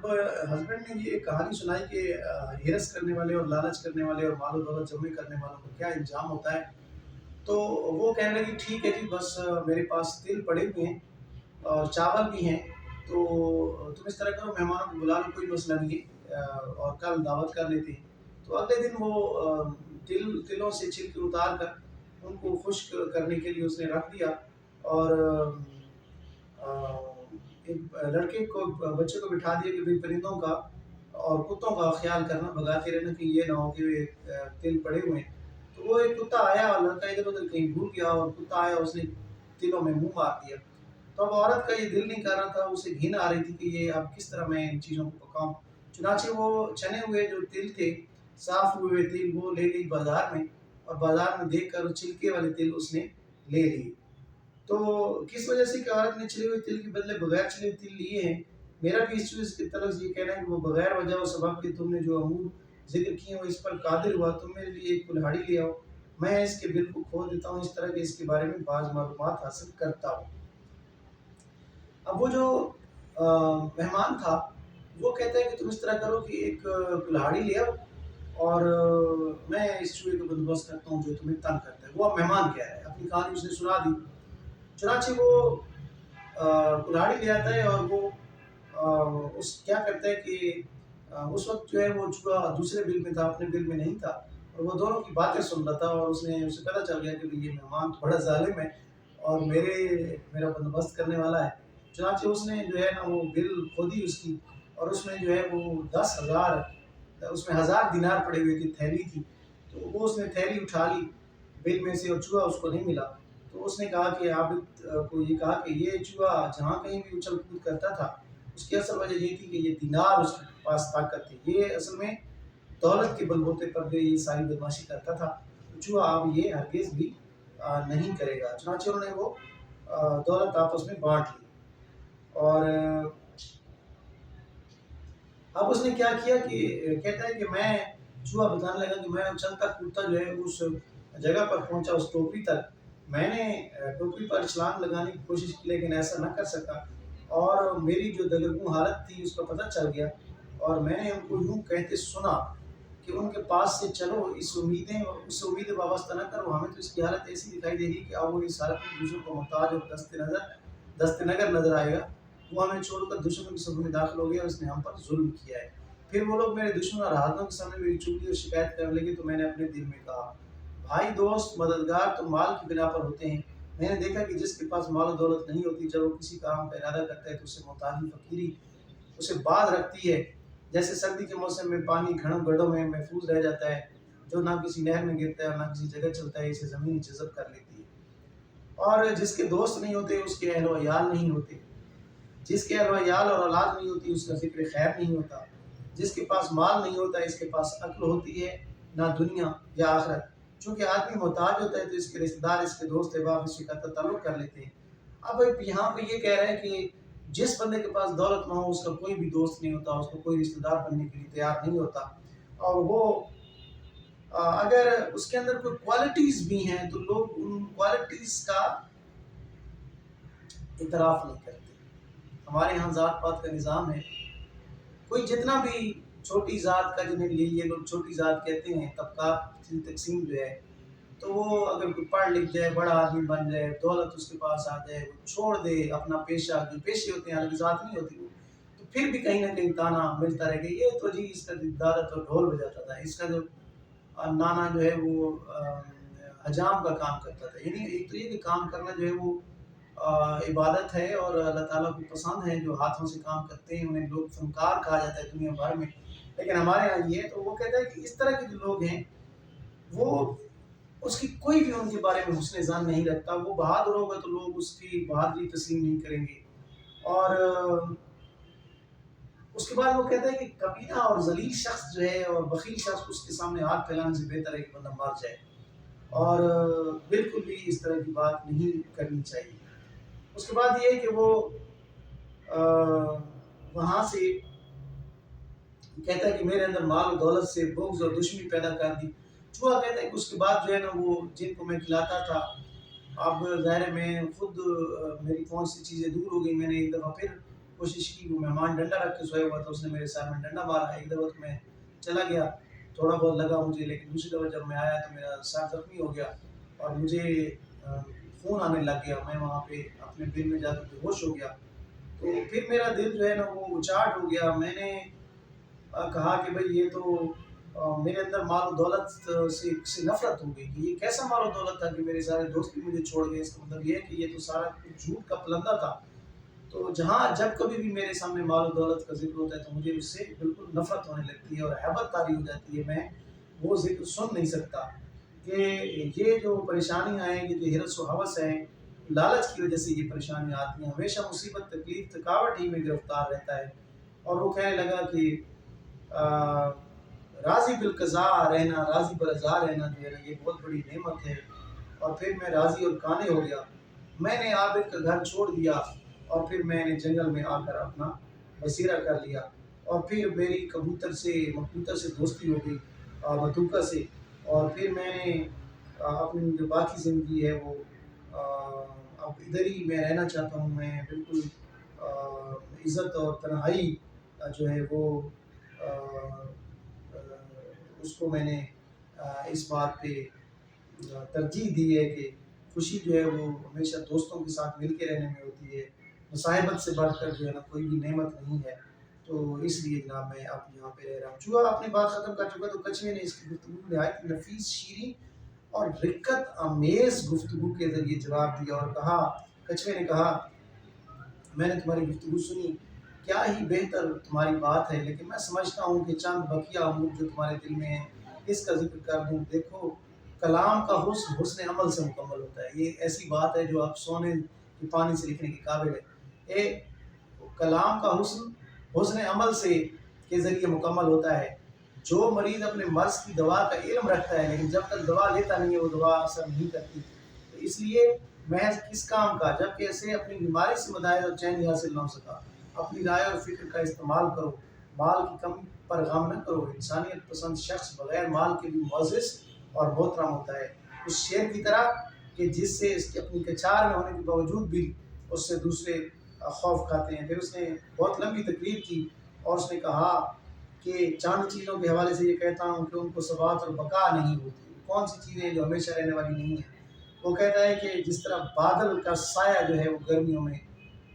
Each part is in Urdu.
جب ہسبینڈ نے یہ کہانی سنائی کہ ہرس کرنے والے اور لالچ کرنے والے اور مال و دولت جمع کرنے والوں کو کیا انجام ہوتا ہے، تو وہ کہنے لگی ٹھیک ہے جی، بس میرے پاس تل پڑے ہوئے ہیں اور چاول بھی ہیں، تو تم اس طرح کرو، مہمانوں کو بلا لو، کوئی مسئلہ نہیں ہے، اور کل دعوت کر لیتے ہیں۔ تو اگلے دن وہ تلوں سے چھلکے اتار کر ان کو خشک کرنے کے لیے اس نے رکھ دیا، اور آ، ایک لڑکے کو بچے کو بٹھا دیا کہ بھئی پرندوں کا اور کتوں کا خیال کرنا، بھگاتے رہنا کہ یہ نہ ہو کہ تل پڑے ہوئے ہیں۔ تو وہ ایک کتا آیا اور لڑکا ادھر ادھر کہیں بھول گیا، اور کتا آیا اس نے تلوں میں منہ مار دیا۔ تو اب عورت کا یہ دل نہیں کر رہا تھا، اسے گھن آ رہی تھی کہ یہ اب کس طرح میں ان چیزوں کو پکاؤں۔ چنانچہ وہ چنے ہوئے جو تل تھے، صاف ہوئے ہوئے تل، وہ لے گئی بازار میں، اور بازار میں دیکھ کر چھلکے والے تل اس نے لے لیے۔ تو کس وجہ سے کہ عورت نے چھلے ہوئے تل کے بدلے بغیر چھلے ہوئے تل لیے ہیں۔ میرا بھی اس چیز کی طرف یہ کہنا ہے کہ وہ بغیر وجہ و سبب کے تم نے جو امور ذکر کیے وہ اس پر قادر ہوا، تم میرے لیے ایک کلہاڑی لے آؤ، میں اس کے بل کو کھول دیتا ہوں، اس طرح کہ اس کے بارے میں بعض معلومات حاصل کرتا ہوں۔ اب وہ جو مہمان تھا، وہ کہتا ہے کہ تم اس طرح کرو کہ ایک کلہاڑی لے آؤ، اور میں اس چوہے کا بندوبست کرتا ہوں جو تمہیں تنگ کرتا ہے۔ وہ اب مہمان کہہ رہا ہے، اپنی کہانی اس نے سنا دی۔ چنانچہ وہ کلہاڑی لے آتا ہے، اور وہ اس کیا کرتا ہے کہ اس وقت جو ہے وہ چوہا دوسرے بل میں تھا، اپنے بل میں نہیں تھا، اور وہ دونوں کی باتیں سن رہا تھا، اور اسے پتہ چل گیا کہ یہ مہمان تو بڑا ظالم ہے اور میرا بندوبست کرنے والا ہے۔ چنانچہ اس نے جو ہے نا وہ بل کھودی اس کی، اور اس میں جو ہے وہ 10,000، اس میں 1,000 دینار پڑے ہوئے تھے، تھیلی تھی، تو وہ اس نے تھیلی اٹھا لی بل میں سے، اور چوہا اس کو نہیں ملا۔ تو اس نے کہا کہ عابد کو یہ کہا کہ یہ چوہا جہاں کہیں بھی اچھل کود کرتا تھا، اس کی اصل وجہ یہ تھی کہ یہ دینار اس کے پاس طاقت تھی، یہ اصل میں دولت کے بلبوتے پر جو یہ ساری بدماشی کرتا تھا، تو چوہا اب یہ ہرگز بھی نہیں کرے گا۔ چنانچہ انہوں نے وہ دولت آپس میں بانٹ لی، اور اب اس نے کیا کیا کہ کہتا ہے کہ میں چوہا بتانے لگا کہ میں اچھلتا کودتا جو ہے اس جگہ پر پہنچا، اس ٹوکری تک، میں نے ٹوکری پر چھلانگ لگانے کی کوشش کی لیکن ایسا نہ کر سکا، اور میری جو دگرگوں حالت تھی اس کا پتہ چل گیا، اور میں نے ان کو یوں کہتے سنا کہ ان کے پاس سے چلو، اس امید وابستہ نہ کرو، ہمیں تو اس کی حالت ایسی دکھائی دے رہی کہ اب وہ اس حالت میں دوسروں کو محتاج اور دست نگر نظر آئے گا، وہ ہمیں چھوڑ کر دشمنوں کی صفوں میں داخل ہو گیا، اور اس نے ہم پر ظلم کیا ہے۔ پھر وہ لوگ میرے دشمن اور حاضروں کے سامنے میری چغلی اور شکایت کرنے لگے، تو میں نے اپنے دل میں کہا، بھائی دوست مددگار تو مال کی بنا پر ہوتے ہیں، میں نے دیکھا کہ جس کے پاس مال و دولت نہیں ہوتی، جب وہ کسی کام کا ارادہ کرتا ہے تو اسے محتاجی فقیری اسے باندھ رکھتی ہے، جیسے سردی کے موسم میں پانی گڑھوں میں محفوظ رہ جاتا ہے، جو نہ کسی نہر میں گرتا ہے اور نہ کسی جگہ چلتا ہے، اسے زمین جذب کر لیتی ہے۔ اور جس کے دوست نہیں ہوتے اس کے اہل و عیال نہیں ہوتے، جس کے اہل و عیال اور اولاد نہیں ہوتی اس کا ذکر خیر نہیں ہوتا، جس کے پاس مال نہیں ہوتا اس کے پاس عقل ہوتی ہے، نہ دنیا یا آخرت۔ چونکہ آدمی محتاج ہوتا ہے تو اس کے رشتہ دار، اس کے دوست احباب اس سے تعلق کر لیتے ہیں۔ اب یہاں پہ یہ کہہ رہا ہے کہ جس بندے کے پاس دولت نہ ہو اس کا کوئی بھی دوست نہیں ہوتا، اس کو کوئی رشتہ دار بننے کے لیے تیار نہیں ہوتا، اور وہ اگر اس کے اندر کوئی کوالٹیز بھی ہیں تو لوگ ان کوالٹیز کا اعتراف نہیں کرتے۔ ہمارے یہاں ذات پات کا نظام ہے، کوئی جتنا بھی چھوٹی ذات کا، جنہیں یہ لوگ چھوٹی ذات کہتے ہیں، طبقات کی تقسیم جو ہے، تو وہ اگر کوئی پڑھ لکھ جائے، بڑا آدمی بن جائے، دولت اس کے پاس آ جائے، وہ چھوڑ دے اپنا پیشہ، جو پیشے ہوتے ہیں الگ ذات نہیں ہوتی وہ، تو پھر بھی کہیں نہ کہیں تانا ملتا رہے گا، یہ تو جی اس کا دارت اور ڈھول بجاتا تھا، اس کا جو نانا جو ہے وہ حجام کا کام کرتا تھا۔ یعنی ایک تو یہ کہ کام کرنا جو ہے وہ عبادت ہے، اور اللہ تعالیٰ کو پسند ہے جو ہاتھوں سے کام کرتے ہیں، انہیں لوگ فنکار کہا جاتا ہے دنیا بھر میں، لیکن ہمارے یہاں یہ ہے۔ تو وہ کہتا ہے کہ اس طرح کے جو لوگ ہیں وہ اس کی کوئی بھی ان کے بارے میں حسن ظن نہیں رکھتا، وہ بہادر ہوگا تو لوگ اس کی بہادری تسلیم نہیں کریں گے، اور اس کے بعد وہ کہتا ہے کہ کمینہ اور ذلیل شخص جو ہے اور بخیل شخص، اس کے سامنے ہاتھ پھیلانے سے بہتر ہے کہ بندہ مر جائے، اور بالکل بھی اس طرح کی بات نہیں کرنی چاہیے۔ اس کے بعد یہ ہے کہ وہ وہاں سے کہتا ہے کہ میرے اندر مال و دولت سے بغض اور دشمنی پیدا کر دی۔ چوہا کہتا ہے کہ اس کے بعد جو ہے نا وہ جن کو میں کھلاتا تھا، اب ظاہر میں خود میری پہنچ سے چیزیں دور ہو گئی، میں نے ایک دفعہ پھر کوشش کی، وہ مہمان ڈنڈا رکھ کے سویا ہوا تھا، اس نے میرے سر میں ڈنڈا مارا، ایک دفعہ تو میں چلا گیا، تھوڑا بہت لگا مجھے، لیکن دوسری دفعہ جب میں آیا تو میرا سر زخمی ہو گیا اور مجھے خون آنے لگ گیا، میں وہاں پہ اپنے بل میں جا کے بے ہوش ہو گیا۔ تو پھر میرا دل جو ہے نا وہ اچاٹ ہو گیا، میں نے کہا کہ بھئی یہ تو میرے اندر مال و دولت سے نفرت ہو گئی کہ یہ کیسا مال و دولت تھا کہ میرے سارے دوست بھی مجھے چھوڑ گئے، اس کا مطلب یہ ہے کہ یہ تو سارا جھوٹ کا پلندہ تھا۔ تو جب کبھی بھی میرے سامنے مال و دولت کا ذکر ہوتا ہے تو مجھے اس سے بالکل نفرت ہونے لگتی ہے اور ہیبت طاری ہو جاتی ہے، میں وہ ذکر سن نہیں سکتا کہ یہ جو پریشانیاں ہیں، یہ جو حرص و ہوس ہیں، لالچ کی وجہ سے یہ پریشانیاں آتی ہیں، ہمیشہ مصیبت، تکلیف، تھکاوٹ ہی میں گرفتار رہتا ہے۔ اور وہ کہنے لگا کہ راضی بالقضاء رہنا، راضی برضا رہنا جو ہے نا یہ بہت بڑی نعمت ہے۔ اور پھر میں راضی اور قانع ہو گیا، میں نے عابد کا گھر چھوڑ دیا اور پھر میں نے جنگل میں آ کر اپنا بسیرہ کر لیا، اور پھر میری کبوتر سے دوستی ہو گئی، بطوطہ سے، اور پھر میں نے اپنی جو باقی زندگی ہے وہ اب ادھر ہی میں رہنا چاہتا ہوں، میں بالکل عزت اور تنہائی جو ہے وہ اس کو میں نے اس بات پہ ترجیح دی ہے کہ خوشی جو ہے وہ ہمیشہ دوستوں کے ساتھ مل کے رہنے میں ہوتی ہے، مصاحبت سے بڑھ کر جو ہے نا کوئی بھی نعمت نہیں ہے۔ تو اس لیے جناب میں اب یہاں پہ رہ رہا ہوں۔ چوہا اپنی بات ختم کر چکا تو کچھوے نے اس کی گفتگو نہایت نفیس، شیریں اور رقت آمیز گفتگو کے ذریعے جواب دیا اور کہا، کچھوے نے کہا، میں نے تمہاری گفتگو سنی، کیا ہی بہتر تمہاری بات ہے، لیکن میں سمجھتا ہوں کہ چند بقیہ امور جو تمہارے دل میں ہیں اس کا ذکر کر دوں۔ دیکھو، کلام کا حسن عمل سے مکمل ہوتا ہے، یہ ایسی بات ہے جو آپ سونے کے پانی سے لکھنے کے قابل ہے۔ کلام کا حسن عمل سے کے ذریعے مکمل ہوتا ہے۔ جو مریض اپنے مرض کی دوا کا علم رکھتا ہے لیکن جب تک دوا لیتا نہیں ہے وہ دوا اثر نہیں کرتی، تو اس لیے محض کس کام کا جب کہ اسے اپنی بیماری سے مداحت اور چین حاصل نہ ہو سکا۔ اپنی رائے اور فکر کا استعمال کرو، مال کی کمی پر غم نہ کرو۔ انسانیت پسند شخص بغیر مال کے بھی معزز اور محترم ہوتا ہے، اس شیر کی طرح کہ جس سے اس کی اپنی کچار میں ہونے کے باوجود بھی اس سے دوسرے خوف کھاتے ہیں۔ پھر اس نے بہت لمبی تقریر کی اور اس نے کہا کہ چند چیزوں کے حوالے سے یہ کہتا ہوں کہ ان کو ثبات اور بقا نہیں ہوتی۔ کون سی چیزیں جو ہمیشہ رہنے والی نہیں ہیں؟ وہ کہتا ہے کہ جس طرح بادل کا سایہ جو ہے وہ گرمیوں میں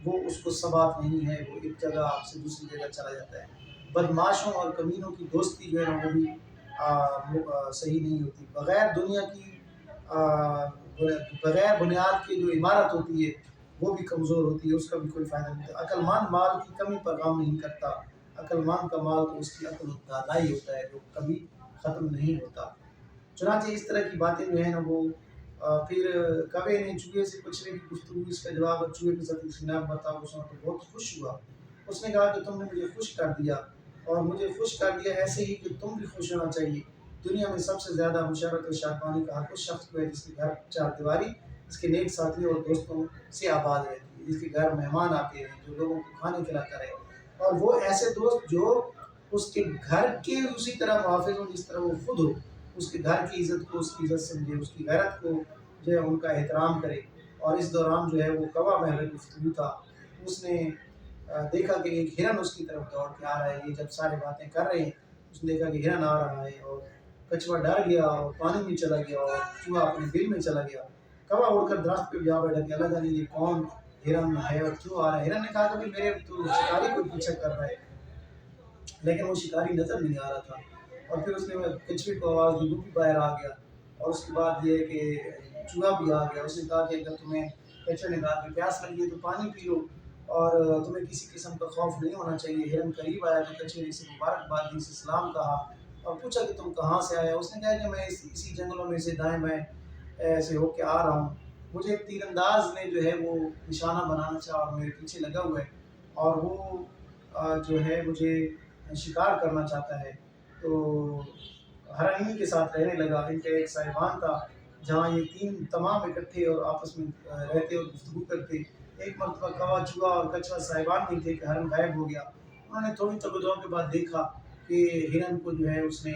وہ اس کو ثبات نہیں ہے، وہ ایک جگہ سے دوسری جگہ چلا جاتا ہے۔ بدماشوں اور کمینوں کی دوستی جو ہے نا وہ بھی صحیح نہیں ہوتی۔ بغیر بنیاد کی جو عمارت ہوتی ہے وہ بھی کمزور ہوتی ہے، اس کا بھی کوئی فائدہ نہیں ہوتا۔ عقل مند مال کی کمی پر غم نہیں کرتا، عقل مند کا مال تو اس کی عقل و دانائی ہوتا ہے جو کبھی ختم نہیں ہوتا۔ چنانچہ اس طرح کی باتیں جو ہیں نا وہ پھر کوے نے چوہے سے کچھوے کی گفتگو، اس کا جواب اور چوہے کے ساتھ اختلاف برتاؤ سنا تو بہت خوش ہوا۔ اس نے کہا کہ تم نے مجھے خوش کر دیا اور مجھے خوش کر دیا ایسے ہی کہ تم بھی خوش ہونا چاہیے۔ دنیا میں سب سے زیادہ مشرت اور شادمانی کا حق اس شخص کو ہے جس کے گھر چار دیواری اس کے نیک ساتھیوں اور دوستوں سے آباد رہتی ہے، جس کے گھر مہمان آتے ہیں، جو لوگوں کو کھانے کھلاتا رہے، اور وہ ایسے دوست جو اس کے گھر کے اسی طرح محافظ ہوں جس طرح وہ خود ہو، اس کے گھر کی عزت کو اس کی عزت سمجھے، اس کی غیرت کو جو ہے ان کا احترام کرے۔ اور اس دوران جو ہے وہ کوا محل گفتگو تھا، اس نے دیکھا کہ ایک ہرن اس کی طرف دوڑ کے آ رہا ہے۔ یہ جب سارے باتیں کر رہے ہیں اس نے دیکھا کہ ہرن آ رہا ہے اور کچھوا ڈر گیا اور پانی میں چلا گیا اور چوہا اپنے بل میں چلا گیا۔ کوا اڑ کر درخت پہ جا بیٹھا کہ اللہ جانے یہ کون ہرن ہے اور کیوں آ رہا ہے۔ ہرن نے کہا کہ میرے تو شکاری کو پیچھا کر رہا ہے، لیکن وہ شکاری نظر نہیں آ رہا تھا۔ اور پھر اس نے کچھوے کو آواز دی، وہ بھی باہر آ گیا، اور اس کے بعد یہ کہ چوہا بھی آ گیا۔ اس نے کہا کہ اگر تمہیں، کچھوے نے کہا کہ پیاس لگی ہے تو پانی پی لو اور تمہیں کسی قسم کا خوف نہیں ہونا چاہیے۔ ہرن قریب آیا تو کچھوے نے اسے مبارکباد دی، اسے سلام کہا اور پوچھا کہ تم کہاں سے آیا؟ اس نے کہا کہ میں اسی جنگلوں میں سے دائیں بائیں ایسے ہو کے آ رہا ہوں۔ مجھے ایک تیر انداز نے جو ہے وہ نشانہ بنانا چاہا اور میرے پیچھے لگا ہوا ہے اور وہ جو ہے مجھے شکار کرنا چاہتا ہے۔ تو ہرن انہی کے ساتھ رہنے لگا۔ ان کا ایک صاحبان تھا جہاں یہ تمام اکٹھے اور آپس میں رہتے اور گفتگو کرتے۔ ایک مرتبہ کوا، چوہا اور کچھوا صاحبان نہیں تھے کہ ہرن غائب ہو گیا۔ انہوں نے تھوڑی توجہ کے بعد دیکھا کہ ہرن کو جو ہے اس نے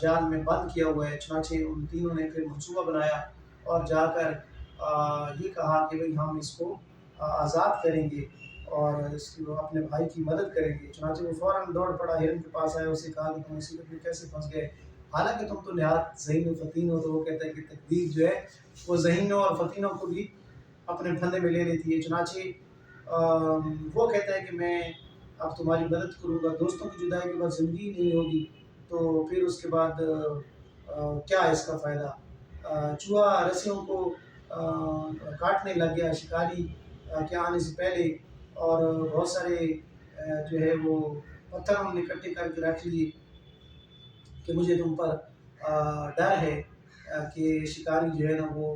جال میں بند کیا ہوا ہے۔ چنانچہ ان تینوں نے پھر منصوبہ بنایا اور جا کر یہ کہا کہ بھئی ہم اس کو آزاد کریں گے اور اس کی وہ اپنے بھائی کی مدد کریں گے۔ چنانچہ وہ فوراً دوڑ پڑا، ہرن کے پاس آیا، اسے کہا کہ تم مصیبت میں کیسے پھنس گئے، حالانکہ تم تو نہایت ذہین و فطین ہو۔ تو وہ کہتا ہے کہ تقدیر جو ہے وہ ذہینوں اور فطینوں کو بھی اپنے پھندے میں لے لیتی ہے۔ چنانچہ وہ کہتا ہے کہ میں اب تمہاری مدد کروں گا، دوستوں کی جدائی کے بعد زندگی نہیں ہوگی، تو پھر اس کے بعد کیا ہے اس کا فائدہ۔ چوہا رسیوں کو کاٹنے لگ گیا شکاری کے آنے سے پہلے، اور بہت سارے جو ہے وہ پتھر ہم نے اکٹھے کر کے رکھ لیے کہ مجھے تم پر ڈر ہے کہ شکاری جو ہے نا وہ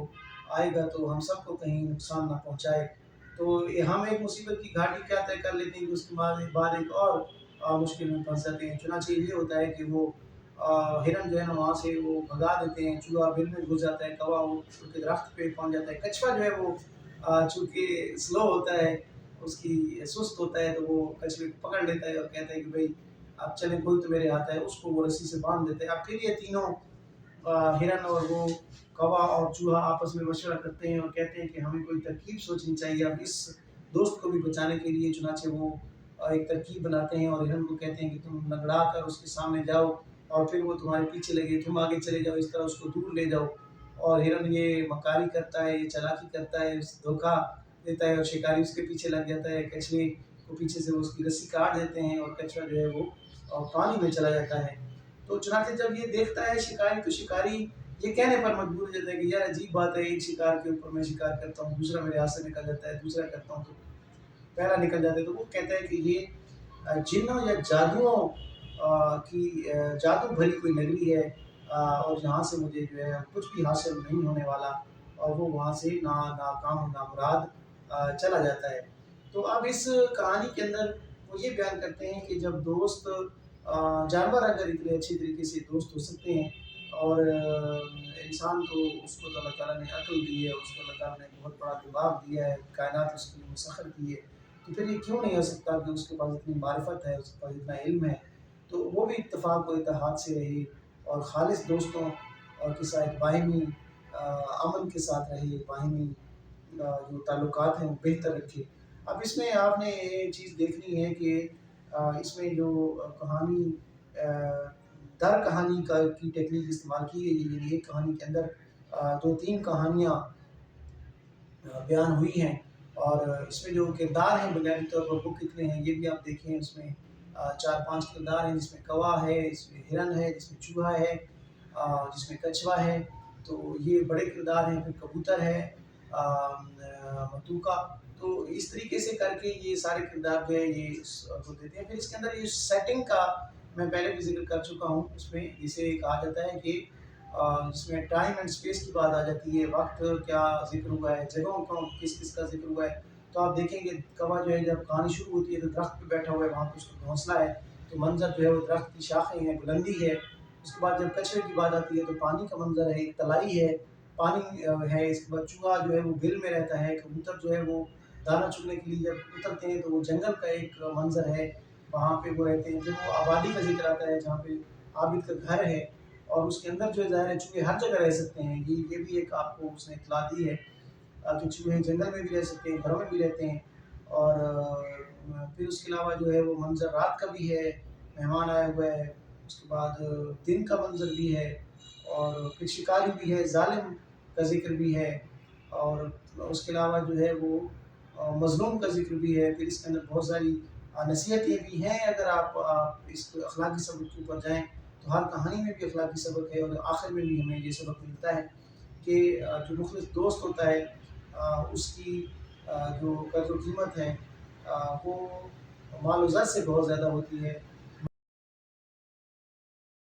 آئے گا تو ہم سب کو کہیں نقصان نہ پہنچائے۔ تو ہم ایک مصیبت کی گھاٹی کیا طے کر لیتے ہیں کہ اس کے بعد ایک اور مشکل میں پھنس جاتے ہیں۔ چنانچہ یہ ہوتا ہے کہ وہ ہرن جو ہے نا وہاں سے وہ بھگا دیتے ہیں، چوہا بل میں گھس جاتا ہے، کوا وہ کے درخت پہ پہنچ جاتا ہے، کچھوا جو ہے وہ چونکہ سلو ہوتا ہے، اس کی سست ہوتا ہے، تو وہ کچھوے کو پکڑ لیتا ہے اور کہتا ہے کہ بھائی اب چلیں کوئی تو میرے ہاتھ ہے، اس کو وہ رسی سے باندھ دیتے ہیں۔ اب پھر یہ تینوں ہرن اور وہ کوا اور چوہا آپس میں مشورہ کرتے ہیں اور کہتے ہیں کہ ہمیں کوئی ترکیب سوچنی چاہیے اب اس دوست کو بھی بچانے کے لیے۔ چنانچہ وہ ایک ترکیب بناتے ہیں اور ہرن کو کہتے ہیں کہ تم لنگڑا کر اس کے سامنے جاؤ اور پھر وہ تمہارے پیچھے لگے، تم آگے چلے جاؤ، اس طرح اس کو دور لے جاؤ۔ اور ہرن یہ مکاری کرتا ہے، یہ چالاکی کرتا ہے، دھوکہ دیتا ہے اور شکاری اس کے پیچھے لگ جاتا ہے، کچھوے کو پیچھے سے اس کی رسی کاٹ دیتے ہیں اور کچھوا جو ہے وہ پانی میں چلا جاتا ہے۔ تو چنانچہ جب یہ دیکھتا ہے شکاری تو شکاری یہ کہنے پر مجبور ہو جاتا ہے کہ یار عجیب بات ہے، ایک شکار کے اوپر میں شکار کرتا ہوں، دوسرا میرے ہاتھ سے نکل جاتا ہے، دوسرا کرتا ہوں تو پہلا نکل جاتا ہے۔ تو وہ کہتا ہے کہ یہ جنوں یا جادوؤں کی جادو بھری کوئی نگری ہے، اور یہاں سے مجھے جو ہے کچھ بھی حاصل نہیں ہونے والا، اور وہ وہاں سے ناکام و نامراد چلا جاتا ہے۔ تو اب اس کہانی کے اندر وہ یہ بیان کرتے ہیں کہ جب دوست جانور اگر اتنے اچھے طریقے سے دوست ہو سکتے ہیں، اور انسان تو اس کو اللہ تعالیٰ نے عقل دی ہے، اس کو اللہ تعالیٰ نے بہت بڑا دماغ دیا ہے، کائنات اس کے لیے مسخر کی ہے، تو پھر یہ کیوں نہیں ہو سکتا کہ اس کے پاس اتنی معرفت ہے، اس کے پاس اتنا علم ہے، تو وہ بھی اتفاق و اتحاد سے رہے اور خالص دوستوں اور کے ساتھ باہمی امن کے ساتھ رہے، باہمی جو تعلقات ہیں وہ بہتر رکھے۔ اب اس میں آپ نے یہ چیز دیکھنی ہے کہ اس میں جو کہانی در کہانی کی ٹیکنیک استعمال کی گئی ہے، یعنی ایک کہانی کے اندر دو تین کہانیاں بیان ہوئی ہیں، اور اس میں جو کردار ہیں بنیادی طور پر وہ کتنے ہیں یہ بھی آپ دیکھیں۔ اس میں 4-5 کردار ہیں، جس میں کوا ہے، اس میں ہرن ہے، جس میں چوہا ہے، جس میں کچھوا ہے، تو یہ بڑے کردار ہیں۔ پھر کبوتر ہے، متوکا، تو اس طریقے سے کر کے یہ سارے کردار جو ہے یہ کو دیتے ہیں۔ پھر اس کے اندر یہ سیٹنگ کا میں پہلے بھی ذکر کر چکا ہوں، اس میں جسے کہا جاتا ہے کہ جس میں ٹائم اینڈ اسپیس کی بات آ جاتی ہے، وقت کیا ذکر ہوا ہے، جگہوں کا کس کس کا ذکر ہوا ہے۔ تو آپ دیکھیں گے کوا جو ہے جب کہانی شروع ہوتی ہے تو درخت پہ بیٹھا ہوا ہے، وہاں پہ اس کا گھونسلہ ہے، تو منظر جو ہے وہ درخت کی شاخیں ہیں، بلندی ہے۔ اس کے بعد جب کچھوے کی بات آتی ہے تو پانی کا منظر ہے، ایک تلائی ہے، پانی ہے۔ اس کے بعد چوہا جو ہے وہ بل میں رہتا ہے، کبوتر جو ہے وہ دانہ چگنے کے لیے جب اترتے ہیں تو وہ جنگل کا ایک منظر ہے، وہاں پہ وہ رہتے ہیں۔ پھر وہ آبادی کا ذکر آتا ہے جہاں پہ عابد کا گھر ہے، اور اس کے اندر جو ہے ظاہر ہے چوہے ہر جگہ رہ سکتے ہیں، یہ بھی ایک آپ کو اس نے اطلاع دی ہے کہ چوہے جنگل میں بھی رہ سکتے ہیں، گھروں میں بھی رہتے ہیں۔ اور پھر اس کے علاوہ جو ہے وہ منظر رات کا بھی ہے، مہمان آیا ہوا ہے، اس کے بعد دن کا منظر بھی ہے، اور پھر شکاری بھی ہے، ظالم کا ذکر بھی ہے، اور اس کے علاوہ جو ہے وہ مظلوم کا ذکر بھی ہے۔ پھر اس کے اندر بہت ساری نصیحتیں بھی ہیں، اگر آپ اس اخلاقی سبق کے اوپر جائیں تو ہر کہانی میں بھی اخلاقی سبق ہے، اور آخر میں بھی ہمیں یہ سبق ملتا ہے کہ جو مخلص دوست ہوتا ہے اس کی جو قدر و قیمت ہے وہ مال و زر سے بہت زیادہ ہوتی ہے،